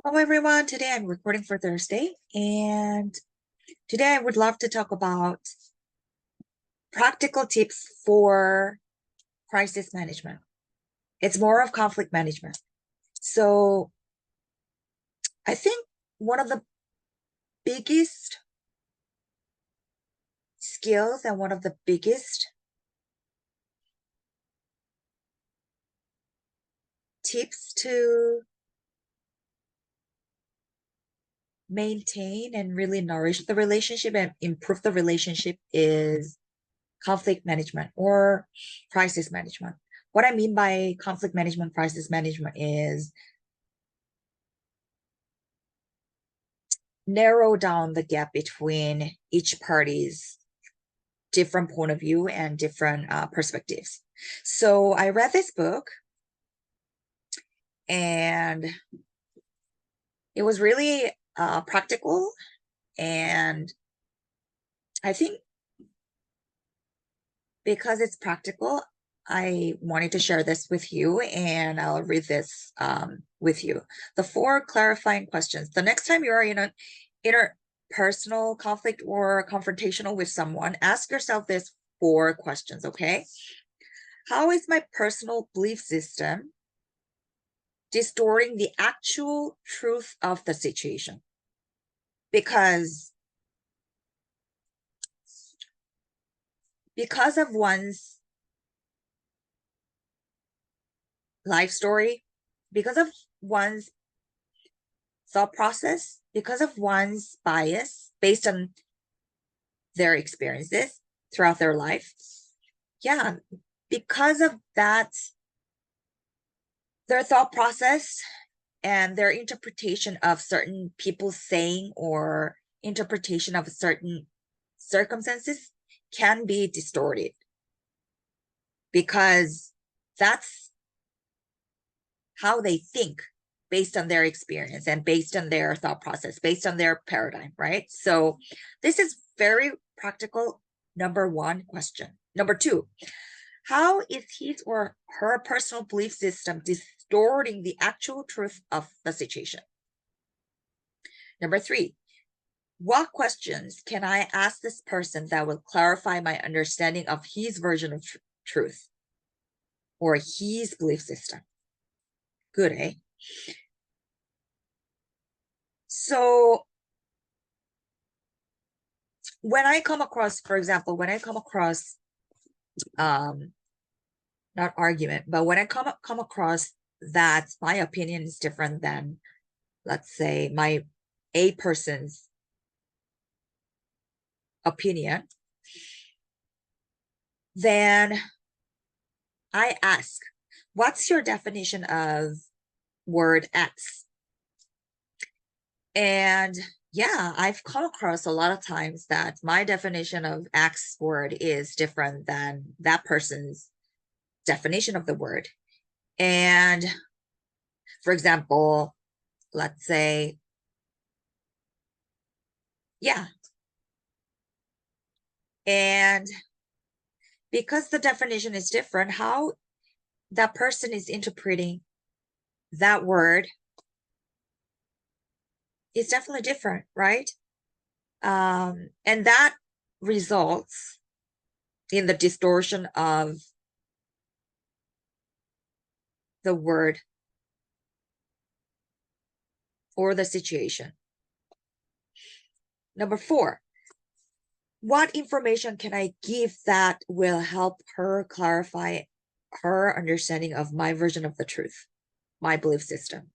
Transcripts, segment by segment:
Hello everyone, today I'm recording for Thursday, and today I would love to talk about practical tips for crisis management. It's more of conflict management. So I think one of the biggest skills and one of the biggest tips to maintain and really nourish the relationship and improve the relationship is conflict management or crisis management. What I mean by conflict management, crisis management is narrow down the gap between each party's different point of view and different perspectives. So I read this book and it was really practical. And I think because it's practical, I wanted to share this with you, and I'll read this with you. The 4 clarifying questions. The next time you are in an interpersonal conflict or confrontational with someone, ask yourself this 4 questions, okay? How is my personal belief system distorting the actual truth of the situation? Because of one's life story, because of one's thought process, because of one's bias based on their experiences throughout their life. Yeah, because of that, their thought process and their interpretation of certain people saying or interpretation of certain circumstances can be distorted because that's how they think based on their experience and based on their thought process, based on their paradigm, right? So this is very practical. Number 1 question. Number 2, how is his or her personal belief system distorting the actual truth of the situation? Number 3, what questions can I ask this person that will clarify my understanding of his version of truth or his belief system? Good, eh? So when I come across, for example, when I come across not argument, but when I come across that my opinion is different than, let's say, my A person's opinion, then I ask, what's your definition of word X? And yeah, I've come across a lot of times that my definition of X word is different than that person's definition of the word. And for example, let's say, yeah. And because the definition is different, how that person is interpreting that word is definitely different, right? And that results in the distortion of the word or the situation. Number 4, what information can I give that will help her clarify her understanding of my version of the truth, my belief system?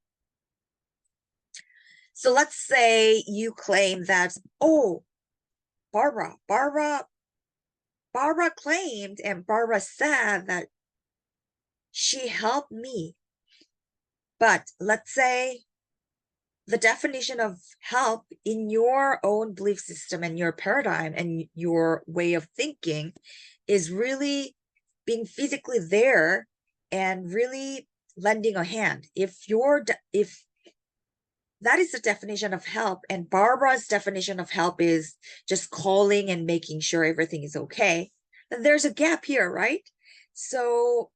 So let's say you claim that, oh, Barbara claimed and Barbara said that she helped me. But let's say the definition of help in your own belief system and your paradigm and your way of thinking is really being physically there and really lending a hand. If that is the definition of help, and Barbara's definition of help is just calling and making sure everything is okay, then there's a gap here, right? So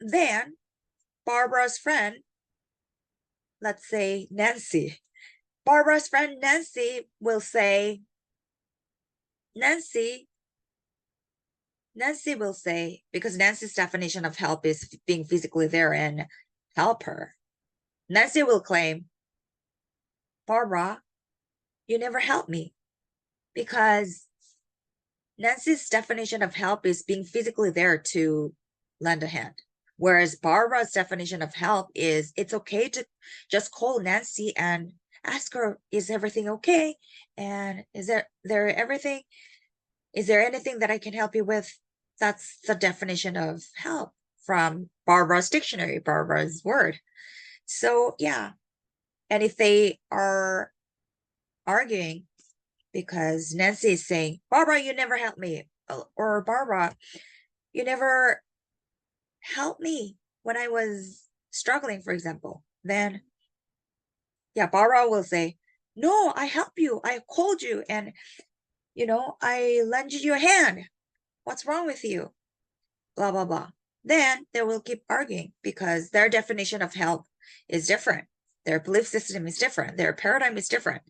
then Barbara's friend let's say Nancy. Barbara's friend Nancy will say, Nancy will say, because Nancy's definition of help is being physically there and help her. Nancy will claim, Barbara, you never help me, because Nancy's definition of help is being physically there to lend a hand. Whereas Barbara's definition of help is it's okay to just call Nancy and ask her, is everything okay? And is there everything? Is there anything that I can help you with? That's the definition of help from Barbara's dictionary, Barbara's word. So yeah. And if they are arguing because Nancy is saying, Barbara, you never helped me, or Barbara, you never helped me when I was struggling, for example, then yeah, Barbara will say, no, I help you. I called you and, I lended you a hand. What's wrong with you? Blah, blah, blah. Then they will keep arguing because their definition of help is different. Their belief system is different. Their paradigm is different.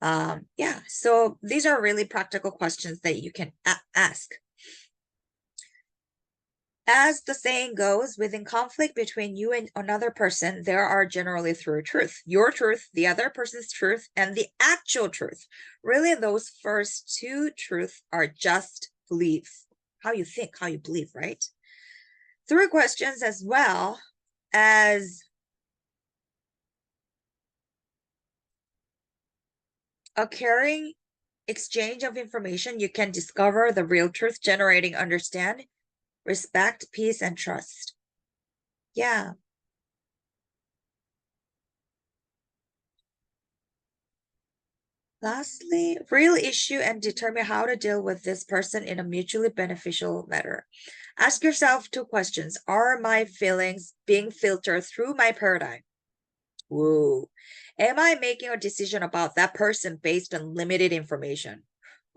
Yeah, so these are really practical questions that you can ask. As the saying goes, within conflict between you and another person, there are generally three truths: your truth, the other person's truth, and the actual truth. Really, those first two truths are just beliefs, how you think, how you believe, right? Three questions as well as a caring exchange of information, you can discover the real truth, generating understanding, respect, peace, and trust. Yeah. Lastly, real issue and determine how to deal with this person in a mutually beneficial manner. Ask yourself two questions. Are my feelings being filtered through my paradigm? Ooh. Am I making a decision about that person based on limited information?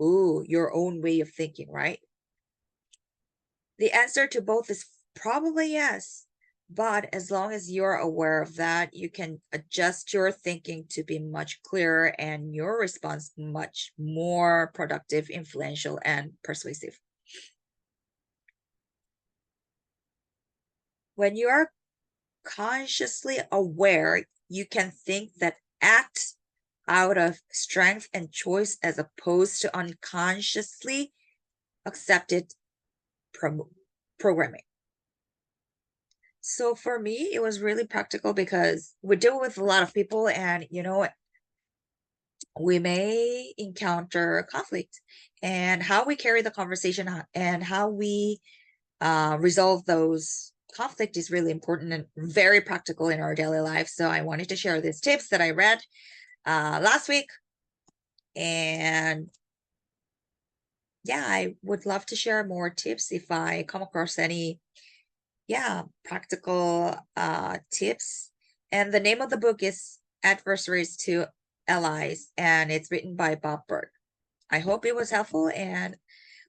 Ooh, your own way of thinking, right? The answer to both is probably yes. But as long as you're aware of that, you can adjust your thinking to be much clearer and your response much more productive, influential, and persuasive. When you are consciously aware, you can think that act out of strength and choice as opposed to unconsciously accepted programming. So for me, it was really practical because we deal with a lot of people and, we may encounter conflict, and how we carry the conversation and how we resolve those conflict is really important and very practical in our daily life. So I wanted to share these tips that I read last week. And yeah, I would love to share more tips if I come across any practical tips. And the name of the book is Adversaries to Allies, and it's written by Bob Burg. I hope it was helpful, and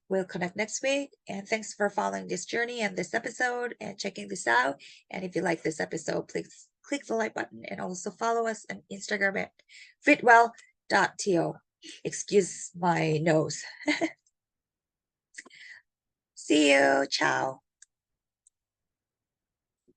we'll connect next week. And thanks for following this journey and this episode and checking this out. And if you like this episode, please click the like button and also follow us on Instagram at fitwell.to. Excuse my nose. See you. Ciao.